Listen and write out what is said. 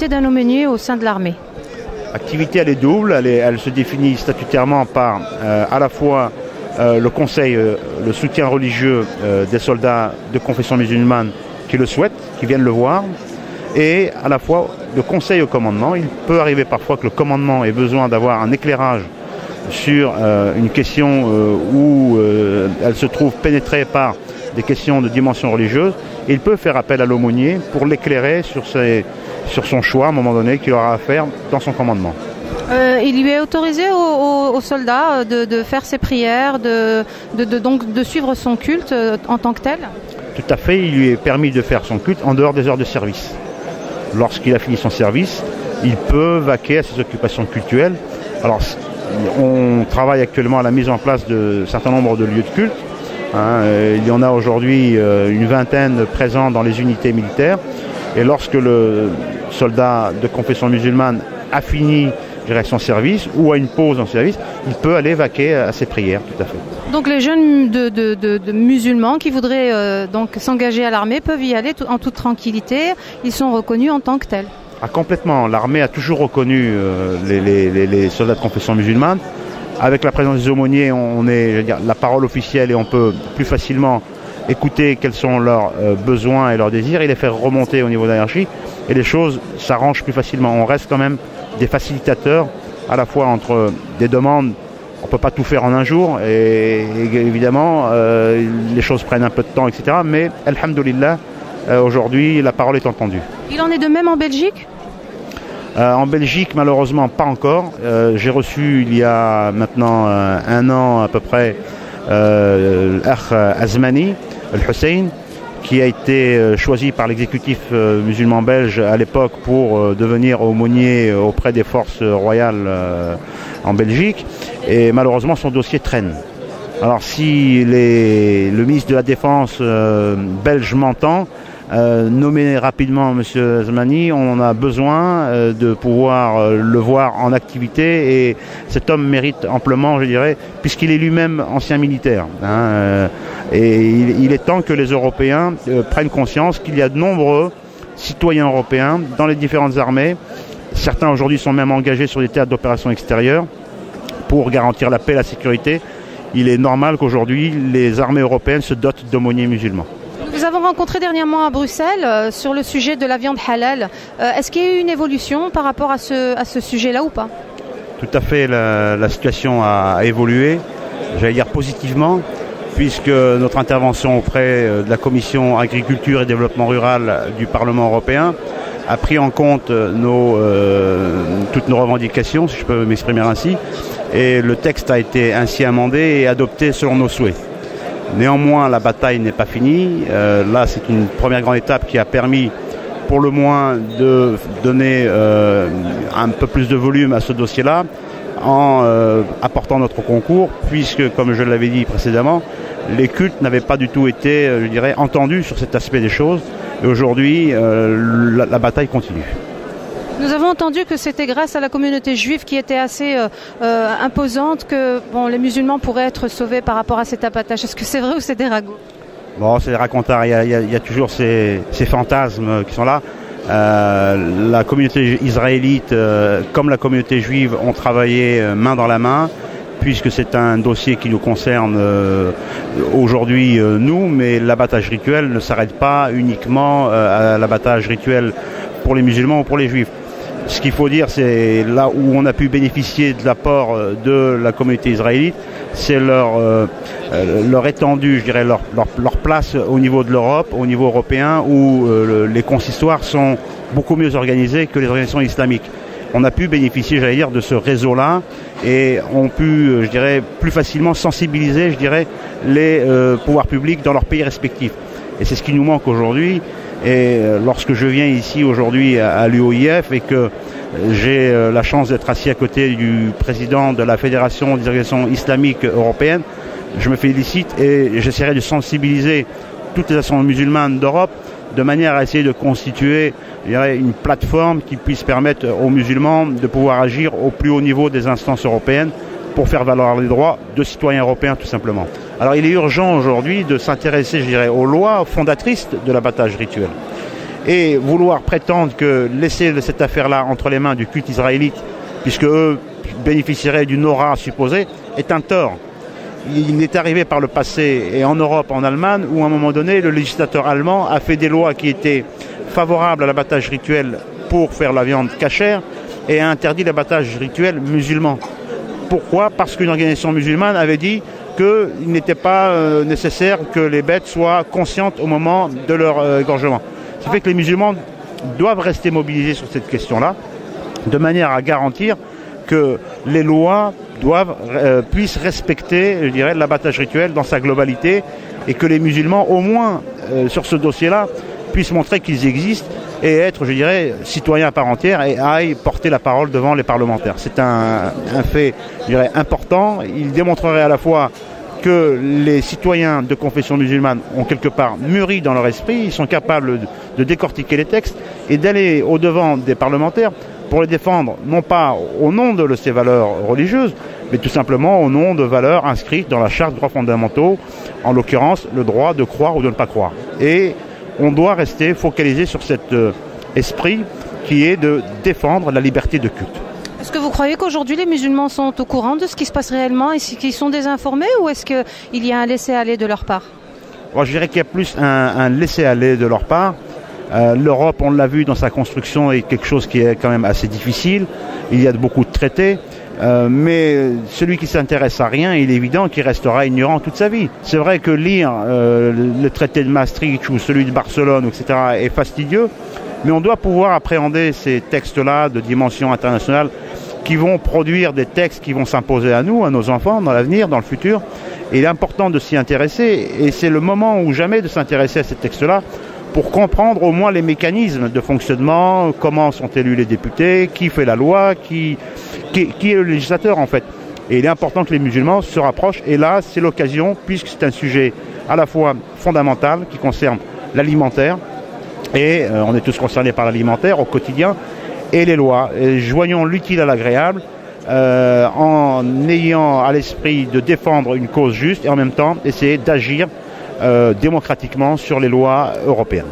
l'activité d'un aumônier au sein de l'armée? L'activité, elle est double. Elle se définit statutairement par à la fois le conseil, le soutien religieux des soldats de confession musulmane qui le souhaitent, qui viennent le voir, et à la fois le conseil au commandement. Il peut arriver parfois que le commandement ait besoin d'avoir un éclairage sur une question où elle se trouve pénétrée par des questions de dimension religieuse. Et il peut faire appel à l'aumônier pour l'éclairer sur son choix à un moment donné qu'il aura à faire dans son commandement. Il lui est autorisé aux soldats de faire ses prières, donc de suivre son culte en tant que tel? Tout à fait, il lui est permis de faire son culte en dehors des heures de service. Lorsqu'il a fini son service, il peut vaquer à ses occupations cultuelles. Alors, on travaille actuellement à la mise en place de certain nombre de lieux de culte. Il y en a aujourd'hui une vingtaine présents dans les unités militaires. Et lorsque le soldat de confession musulmane a fini son service ou a une pause en service, il peut aller vaquer à ses prières, tout à fait. Donc les jeunes de musulmans qui voudraient donc s'engager à l'armée peuvent y aller en toute tranquillité. Ils sont reconnus en tant que tels. Ah, complètement. L'armée a toujours reconnu les soldats de confession musulmane. Avec la présence des aumôniers, on est, je veux dire, la parole officielle et on peut plus facilement écouter quels sont leurs besoins et leurs désirs et les faire remonter au niveau de la hiérarchie. Et les choses s'arrangent plus facilement. On reste quand même des facilitateurs à la fois entre des demandes. On ne peut pas tout faire en un jour et évidemment les choses prennent un peu de temps, etc. Mais alhamdoulilah, aujourd'hui la parole est entendue. Il en est de même en Belgique? En Belgique, malheureusement, pas encore. J'ai reçu il y a maintenant un an à peu près Akh Azmani, Al-Hussein, qui a été choisi par l'exécutif musulman belge à l'époque pour devenir aumônier auprès des forces royales en Belgique. Et malheureusement, son dossier traîne. Alors si le ministre de la Défense belge m'entend, nommer rapidement M. Azmani, on a besoin de pouvoir le voir en activité et cet homme mérite amplement, je dirais, puisqu'il est lui-même ancien militaire. Et il est temps que les Européens prennent conscience qu'il y a de nombreux citoyens européens dans les différentes armées. Certains aujourd'hui sont même engagés sur des théâtres d'opérations extérieures pour garantir la paix et la sécurité. Il est normal qu'aujourd'hui les armées européennes se dotent d'aumôniers musulmans. Nous avons rencontré dernièrement à Bruxelles sur le sujet de la viande halal. Est-ce qu'il y a eu une évolution par rapport à ce sujet-là ou pas? Tout à fait, la situation a évolué, j'allais dire positivement, puisque notre intervention auprès de la Commission Agriculture et Développement Rural du Parlement européen a pris en compte toutes nos revendications, si je peux m'exprimer ainsi, et le texte a été ainsi amendé et adopté selon nos souhaits. Néanmoins, la bataille n'est pas finie. Là, c'est une première grande étape qui a permis, pour le moins, de donner un peu plus de volume à ce dossier-là, en apportant notre concours, puisque, comme je l'avais dit précédemment, les cultes n'avaient pas du tout été, je dirais, entendus sur cet aspect des choses. Et aujourd'hui, la bataille continue. Nous avons entendu que c'était grâce à la communauté juive qui était assez imposante que les musulmans pourraient être sauvés par rapport à cet abattage. Est-ce que c'est vrai ou c'est des ragots? Bon, c'est des racontars. Il y a toujours ces fantasmes qui sont là. La communauté israélite, comme la communauté juive, ont travaillé main dans la main, puisque c'est un dossier qui nous concerne aujourd'hui, nous, mais l'abattage rituel ne s'arrête pas uniquement à l'abattage rituel pour les musulmans ou pour les juifs. Ce qu'il faut dire, c'est là où on a pu bénéficier de l'apport de la communauté israélite, c'est leur étendue, je dirais, leur place au niveau de l'Europe, au niveau européen, où les consistoires sont beaucoup mieux organisés que les organisations islamiques. On a pu bénéficier, j'allais dire, de ce réseau-là et ont pu, je dirais, plus facilement sensibiliser, je dirais, les pouvoirs publics dans leurs pays respectifs. Et c'est ce qui nous manque aujourd'hui. Et lorsque je viens ici aujourd'hui à l'UOIF et que j'ai la chance d'être assis à côté du président de la Fédération des organisations islamiques européennes, je me félicite et j'essaierai de sensibiliser toutes les associations musulmanes d'Europe de manière à essayer de constituer, je dirais, une plateforme qui puisse permettre aux musulmans de pouvoir agir au plus haut niveau des instances européennes pour faire valoir les droits de citoyens européens tout simplement. Alors il est urgent aujourd'hui de s'intéresser, je dirais, aux lois fondatrices de l'abattage rituel. Et vouloir prétendre que laisser cette affaire-là entre les mains du culte israélite, puisque eux bénéficieraient d'une aura supposée, est un tort. Il est arrivé par le passé, et en Europe, en Allemagne, où à un moment donné, le législateur allemand a fait des lois qui étaient favorables à l'abattage rituel pour faire la viande cachère et a interdit l'abattage rituel musulman. Pourquoi? Parce qu'une organisation musulmane avait dit qu'il n'était pas nécessaire que les bêtes soient conscientes au moment de leur égorgement. Ça fait que les musulmans doivent rester mobilisés sur cette question-là, de manière à garantir que les lois puissent respecter, je dirais, l'abattage rituel dans sa globalité et que les musulmans, au moins sur ce dossier-là, puissent montrer qu'ils existent et être, je dirais, citoyens à part entière et aillent porter la parole devant les parlementaires. C'est un fait, je dirais, important. Il démontrerait à la fois que les citoyens de confession musulmane ont quelque part mûri dans leur esprit, ils sont capables de décortiquer les textes et d'aller au-devant des parlementaires pour les défendre, non pas au nom de ces valeurs religieuses, mais tout simplement au nom de valeurs inscrites dans la Charte des droits fondamentaux, en l'occurrence le droit de croire ou de ne pas croire. Et on doit rester focalisé sur cet esprit qui est de défendre la liberté de culte. Est-ce que vous croyez qu'aujourd'hui les musulmans sont au courant de ce qui se passe réellement et qu'ils sont désinformés, ou est-ce qu'il y a un laisser-aller de leur part? Moi, je dirais qu'il y a plus un laisser-aller de leur part. L'Europe, on l'a vu dans sa construction, est quelque chose qui est quand même assez difficile. Il y a beaucoup de traités. Mais celui qui s'intéresse à rien, il est évident qu'il restera ignorant toute sa vie. C'est vrai que lire le traité de Maastricht ou celui de Barcelone, etc., est fastidieux, mais on doit pouvoir appréhender ces textes-là de dimension internationale qui vont produire des textes qui vont s'imposer à nous, à nos enfants, dans l'avenir, dans le futur. Et il est important de s'y intéresser, et c'est le moment ou jamais de s'intéresser à ces textes-là pour comprendre au moins les mécanismes de fonctionnement, comment sont élus les députés, qui fait la loi, qui est le législateur en fait. Et il est important que les musulmans se rapprochent, et là c'est l'occasion, puisque c'est un sujet à la fois fondamental qui concerne l'alimentaire, et on est tous concernés par l'alimentaire au quotidien, et les lois. Et joignons l'utile à l'agréable en ayant à l'esprit de défendre une cause juste et en même temps essayer d'agir démocratiquement sur les lois européennes.